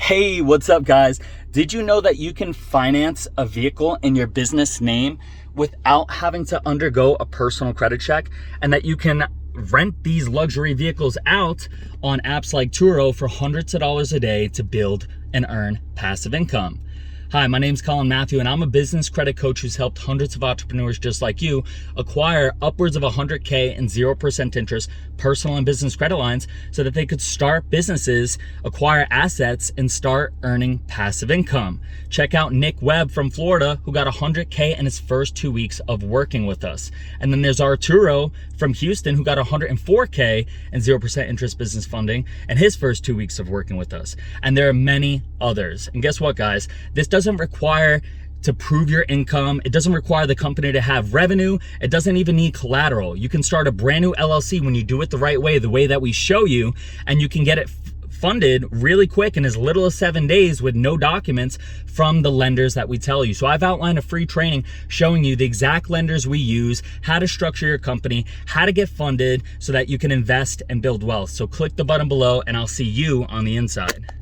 Hey, what's up guys? Did you know that you can finance a vehicle in your business name without having to undergo a personal credit check, and that you can rent these luxury vehicles out on apps like Turo for hundreds of dollars a day to build and earn passive income? Hi, my name's Colin Matthew, and I'm a business credit coach who's helped hundreds of entrepreneurs just like you acquire upwards of 100K in 0% interest personal and business credit lines so that they could start businesses, acquire assets, and start earning passive income. Check out Nick Webb from Florida, who got 100K in his first 2 weeks of working with us. And then there's Arturo from Houston, who got 104K in 0% interest business funding in his first 2 weeks of working with us. And there are many others. And guess what, guys? This doesn't require to prove your income. It doesn't require the company to have revenue. It doesn't even need collateral. You can start a brand new LLC when you do it the right way, the way that we show you, and you can get it funded really quick in as little as 7 days with no documents from the lenders that we tell you. So I've outlined a free training showing you the exact lenders we use, how to structure your company, how to get funded so that you can invest and build wealth. So click the button below and I'll see you on the inside.